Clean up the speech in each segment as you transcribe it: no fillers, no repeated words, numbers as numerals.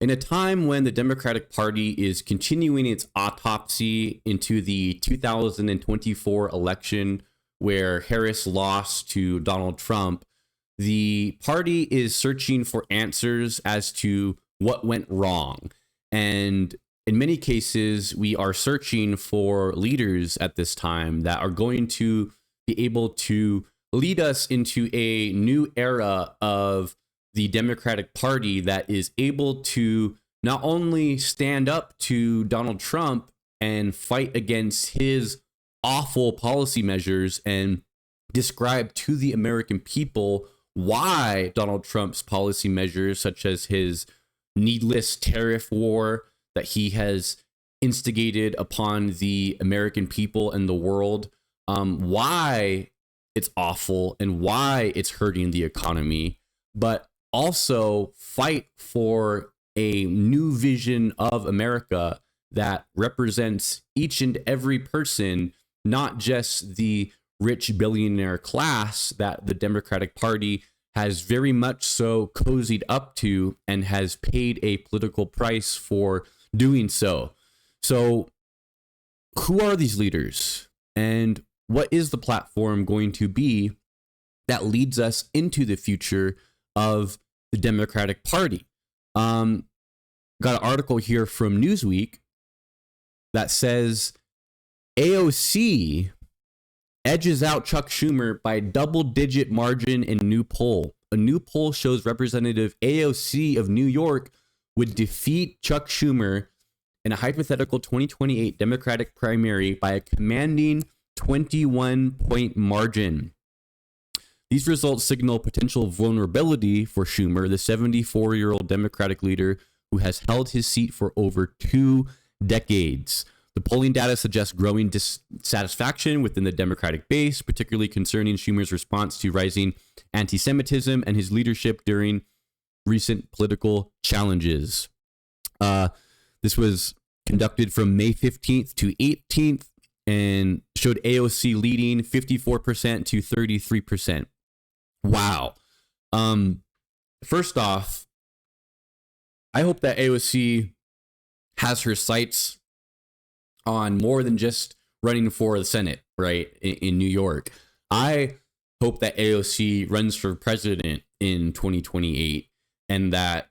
In a time when the Democratic Party is continuing its autopsy into the 2024 election, where Harris lost to Donald Trump, the party is searching for answers as to what went wrong. And in many cases, we are searching for leaders at this time that are going to be able to lead us into a new era of the Democratic Party that is able to not only stand up to Donald Trump and fight against his awful policy measures and describe to the American people why Donald Trump's policy measures, such as his needless tariff war that he has instigated upon the American people and the world, why it's awful and why it's hurting the economy, but also fight for a new vision of America that represents each and every person, not just the rich billionaire class that the Democratic Party has very much so cozied up to and has paid a political price for doing so. So, who are these leaders? And what is the platform going to be that leads us into the future of the Democratic Party? Got an article here from Newsweek that says AOC edges out Chuck Schumer by double-digit margin in new poll. A new poll shows Representative AOC of New York would defeat Chuck Schumer in a hypothetical 2028 Democratic primary by a commanding 21-point margin. These results signal potential vulnerability for Schumer, the 74-year-old Democratic leader who has held his seat for over 2 decades. The polling data suggests growing dissatisfaction within the Democratic base, particularly concerning Schumer's response to rising anti-Semitism and his leadership during recent political challenges. This was conducted from May 15th to 18th and showed AOC leading 54% to 33%. Wow. First off, I hope that AOC has her sights on more than just running for the Senate, right, in New York. I hope that AOC runs for president in 2028 and that,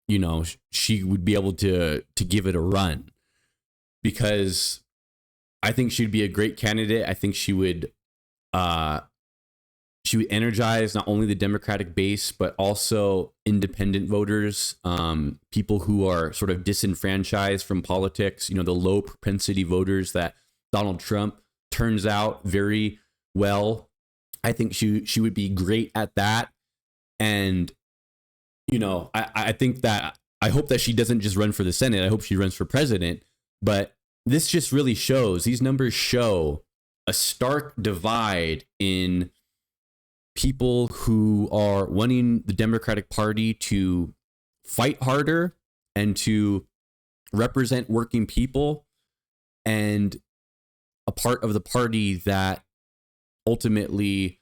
you know, she would be able to give it a run, because I think she'd be a great candidate. I think she would energize not only the Democratic base, but also independent voters, people who are sort of disenfranchised from politics, you know, the low propensity voters that Donald Trump turns out very well. I think she would be great at that. And, you know, I think that I hope that she doesn't just run for the Senate. I hope she runs for president. But this just really shows, these numbers show a stark divide in people who are wanting the Democratic Party to fight harder and to represent working people, and a part of the party that ultimately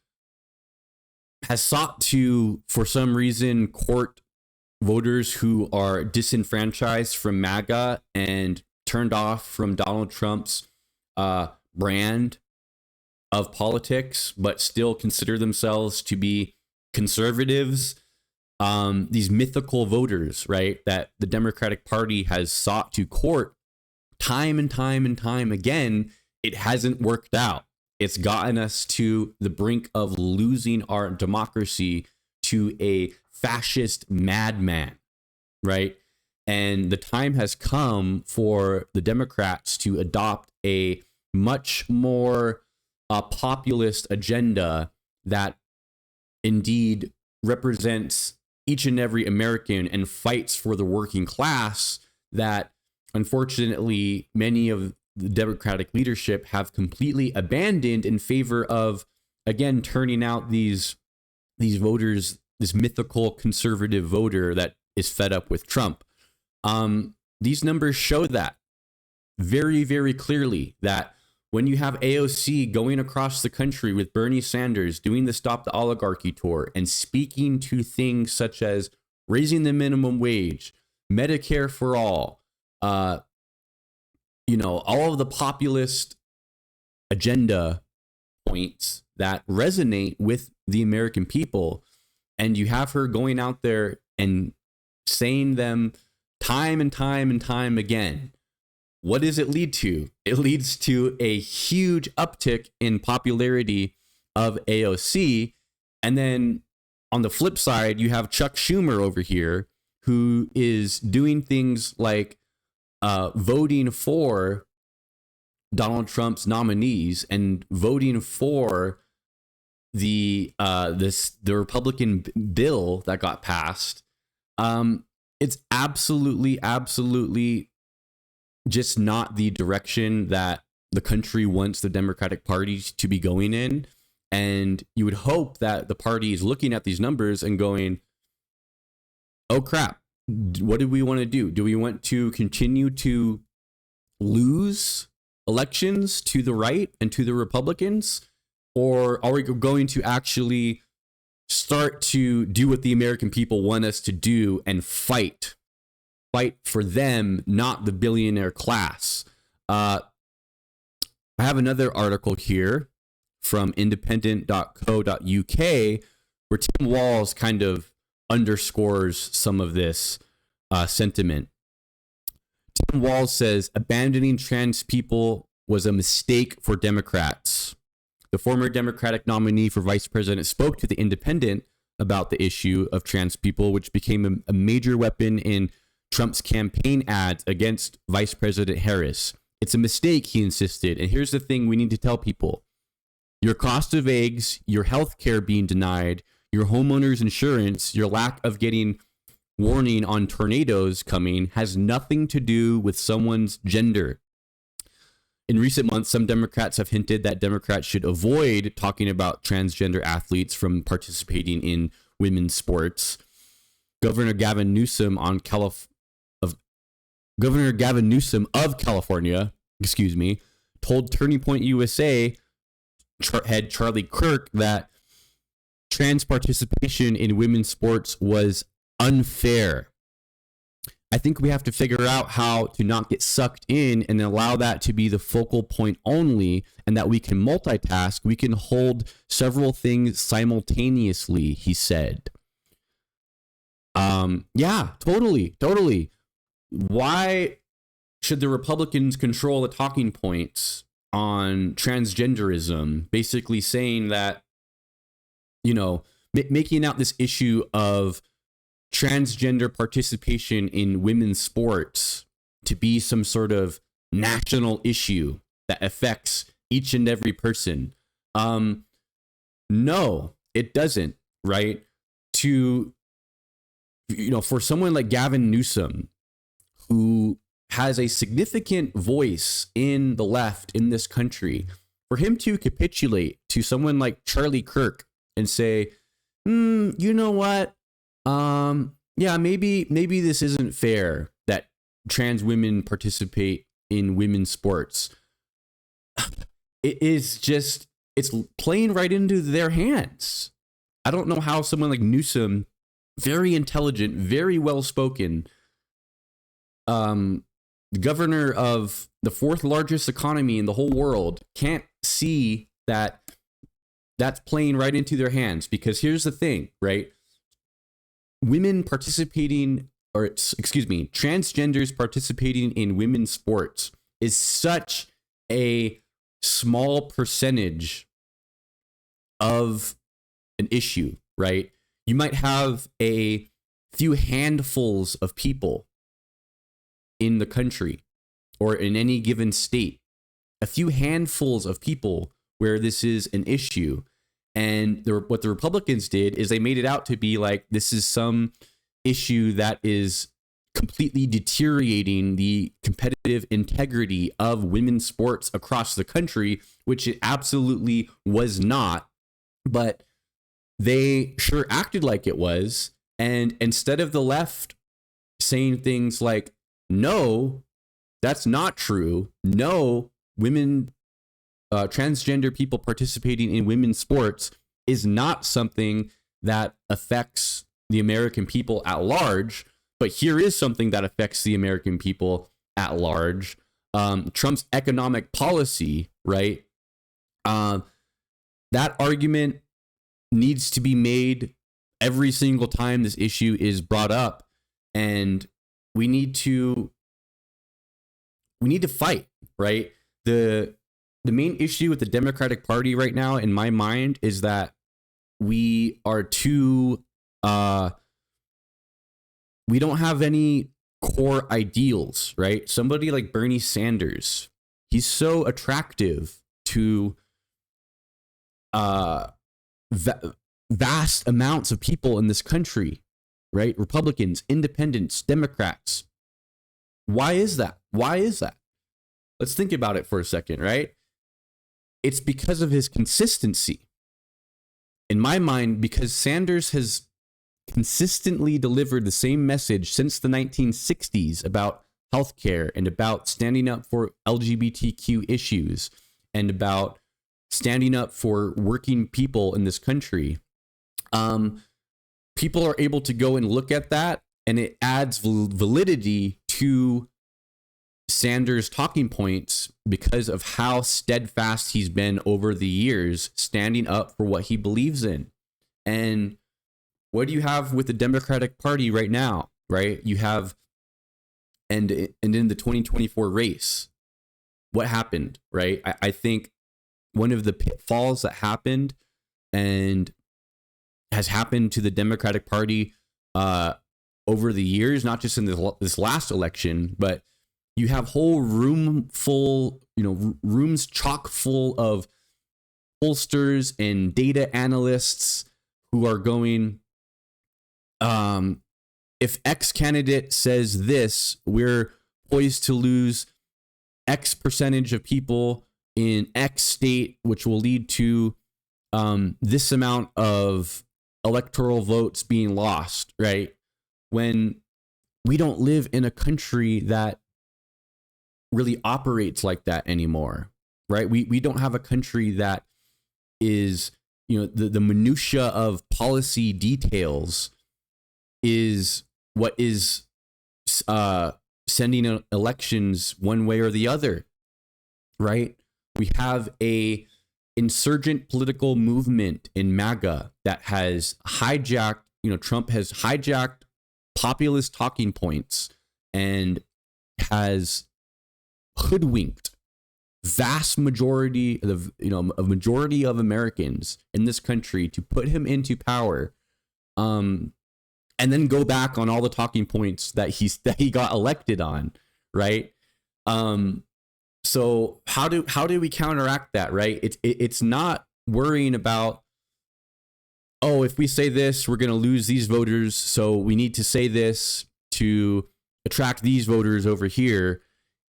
has sought to, for some reason, court voters who are disenfranchised from MAGA and turned off from Donald Trump's brand of politics, but still consider themselves to be conservatives. These mythical voters, right, that the Democratic Party has sought to court time and time and time again. It hasn't worked out. It's gotten us to the brink of losing our democracy to a fascist madman, right? And the time has come for the Democrats to adopt a much more populist agenda that indeed represents each and every American and fights for the working class that unfortunately many of the Democratic leadership have completely abandoned in favor of, again, turning out these voters, this mythical conservative voter that is fed up with Trump. These numbers show that very, very clearly, that when you have AOC going across the country with Bernie Sanders doing the Stop the Oligarchy tour and speaking to things such as raising the minimum wage, Medicare for all, all of the populist agenda points that resonate with the American people. And you have her going out there and saying them time and time and time again. What does it lead to? It leads to a huge uptick in popularity of AOC. And then on the flip side, you have Chuck Schumer over here, who is doing things like voting for Donald Trump's nominees and voting for the Republican bill that got passed. It's absolutely just not the direction that the country wants the Democratic Party to be going in. And you would hope that the party is looking at these numbers and going, oh crap, what do we want to do? Do we want to continue to lose elections to the right and to the Republicans? Or are we going to actually start to do what the American people want us to do and fight for them, not the billionaire class? I have another article here from independent.co.uk where Tim Walz kind of underscores some of this sentiment. Tim Walz says, abandoning trans people was a mistake for Democrats. The former Democratic nominee for vice president spoke to The Independent about the issue of trans people, which became a major weapon in Trump's campaign ads against Vice President Harris. It's a mistake, he insisted. And here's the thing we need to tell people. Your cost of eggs, your health care being denied, your homeowner's insurance, your lack of getting warning on tornadoes coming has nothing to do with someone's gender. In recent months, some Democrats have hinted that Democrats should avoid talking about transgender athletes from participating in women's sports. Governor Gavin Newsome of California, told Turning Point USA head Charlie Kirk that trans participation in women's sports was unfair. I think we have to figure out how to not get sucked in and allow that to be the focal point only, and that we can multitask. We can hold several things simultaneously, he said. Yeah, totally. Why should the Republicans control the talking points on transgenderism? Basically saying that, making out this issue of transgender participation in women's sports to be some sort of national issue that affects each and every person. No, it doesn't, right? For someone like Gavin Newsome, who has a significant voice in the left in this country, for him to capitulate to someone like Charlie Kirk and say, you know what? Maybe this isn't fair that trans women participate in women's sports. It's playing right into their hands. I don't know how someone like Newsome, very intelligent, very well-spoken, the governor of the fourth largest economy in the whole world, can't see that that's playing right into their hands. Because here's the thing, right? Transgenders participating in women's sports is such a small percentage of an issue, right? You might have a few handfuls of people in the country or in any given state, a few handfuls of people where this is an issue. And what the Republicans did is they made it out to be like this is some issue that is completely deteriorating the competitive integrity of women's sports across the country, which it absolutely was not. But they sure acted like it was. And instead of the left saying things like, no, that's not true. No, transgender people participating in women's sports is not something that affects the American people at large. But here is something that affects the American people at large. Trump's economic policy, right? That argument needs to be made every single time this issue is brought up, and we need to fight, right? The main issue with the Democratic Party right now, in my mind, is that we are too we don't have any core ideals, right? Somebody like Bernie Sanders, he's so attractive to vast amounts of people in this country, right? Republicans, independents, Democrats. Why is that? Why is that? Let's think about it for a second, right? It's because of his consistency. In my mind, because Sanders has consistently delivered the same message since the 1960s about healthcare and about standing up for LGBTQ issues and about standing up for working people in this country. People are able to go and look at that, and it adds validity to Sanders' talking points because of how steadfast he's been over the years, standing up for what he believes in. And what do you have with the Democratic Party right now, right? You have, and in the 2024 race, what happened, right? I think one of the pitfalls that happened and has happened to the Democratic Party over the years, not just in this last election, but you have whole rooms chock full of pollsters and data analysts who are going, if X candidate says this, we're poised to lose X percentage of people in X state, which will lead to this amount of electoral votes being lost, right? When we don't live in a country that really operates like that anymore, right? We don't have a country that is, the minutia of policy details is what is sending elections one way or the other, right? We have a insurgent political movement in MAGA that has hijacked, Trump has hijacked populist talking points and has hoodwinked vast majority of, a majority of Americans in this country to put him into power, and then go back on all the talking points that he got elected on, right? So how do we counteract that, right? It's not worrying about, oh, if we say this, we're going to lose these voters, so we need to say this to attract these voters over here.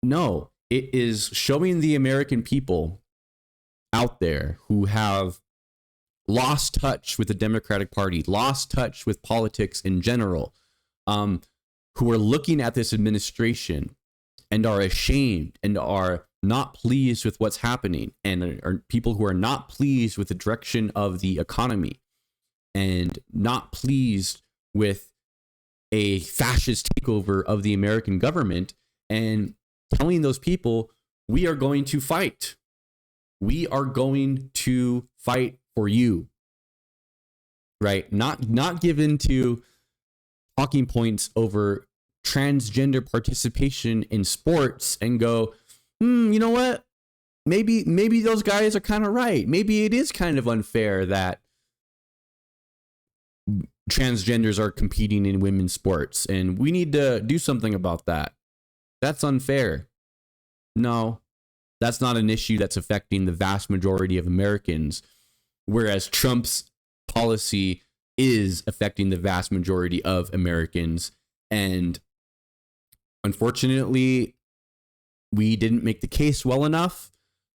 No, it is showing the American people out there who have lost touch with the Democratic Party, lost touch with politics in general, who are looking at this administration and are ashamed and are not pleased with what's happening, and are people who are not pleased with the direction of the economy and not pleased with a fascist takeover of the American government, and telling those people, we are going to fight. We are going to fight for you, right? Not give in to talking points over transgender participation in sports and go, you know what? Maybe those guys are kind of right. Maybe it is kind of unfair that transgenders are competing in women's sports, and we need to do something about that. That's unfair. No, that's not an issue that's affecting the vast majority of Americans, whereas Trump's policy is affecting the vast majority of Americans. And unfortunately, we didn't make the case well enough.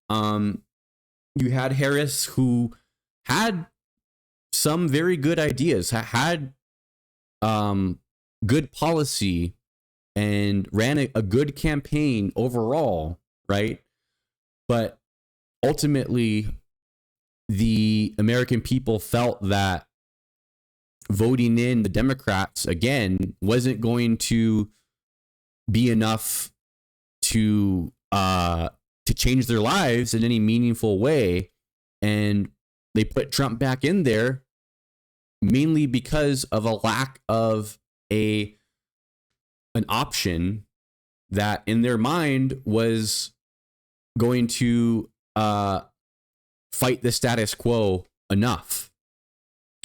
You had Harris, who had some very good ideas, had good policy, and ran a good campaign overall, right? But ultimately, the American people felt that voting in the Democrats again wasn't going to be enough to change their lives in any meaningful way. And they put Trump back in there mainly because of a lack of an option that in their mind was going to fight the status quo enough,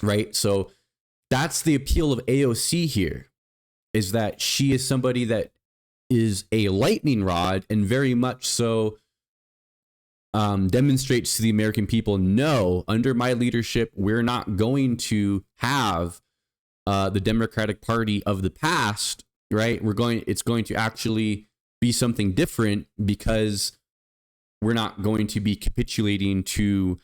right? So that's the appeal of AOC here, is that she is somebody that is a lightning rod and very much so demonstrates to the American people, no, under my leadership, we're not going to have the Democratic Party of the past, right? It's going to actually be something different, because we're not going to be capitulating to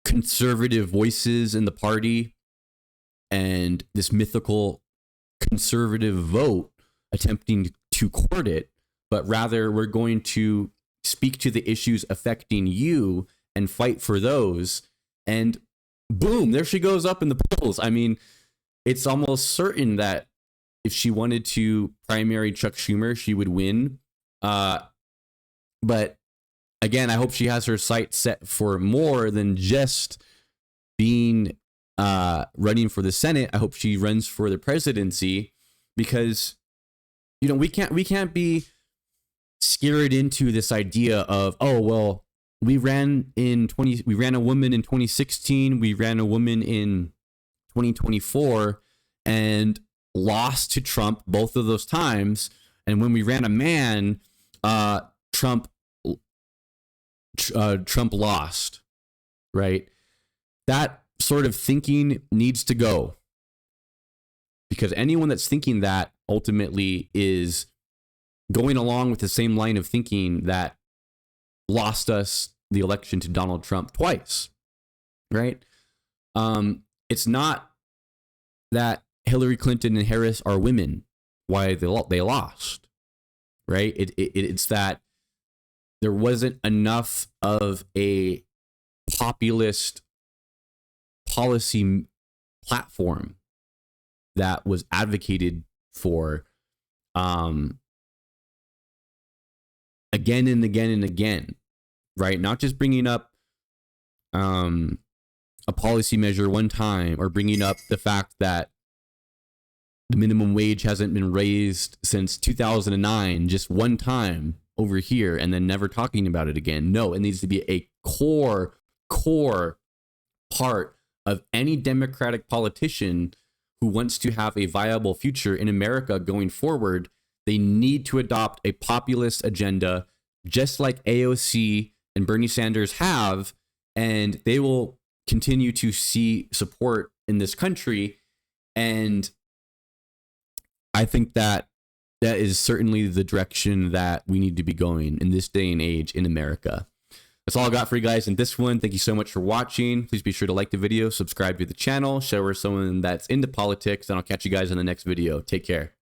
conservative voices in the party and this mythical conservative vote attempting to court it, but rather we're going to speak to the issues affecting you and fight for those. And boom, there she goes up in the polls. I mean, it's almost certain that if she wanted to primary Chuck Schumer, she would win. But again, I hope she has her sights set for more than just being running for the Senate. I hope she runs for the presidency, because we can't be scared into this idea of, oh well, we ran a woman in 2016, we ran a woman in 2024 and lost to Trump both of those times, and when we ran a man, Trump lost, right? That sort of thinking needs to go, because anyone that's thinking that ultimately is going along with the same line of thinking that lost us the election to Donald Trump twice, right? It's not that Hillary Clinton and Harris are women, why they lost, right? It's that there wasn't enough of a populist policy platform that was advocated for again and again and again, right? Not just bringing up a policy measure one time, or bringing up the fact that the minimum wage hasn't been raised since 2009, just one time over here, and then never talking about it again. No, it needs to be a core part of any Democratic politician who wants to have a viable future in America going forward. They need to adopt a populist agenda, just like AOC and Bernie Sanders have, and they will continue to see support in this country. And I think that is certainly the direction that we need to be going in this day and age in America. That's all I got for you guys in this one. Thank you so much for watching. Please be sure to like the video, subscribe to the channel, share with someone that's into politics, and I'll catch you guys in the next video. Take care.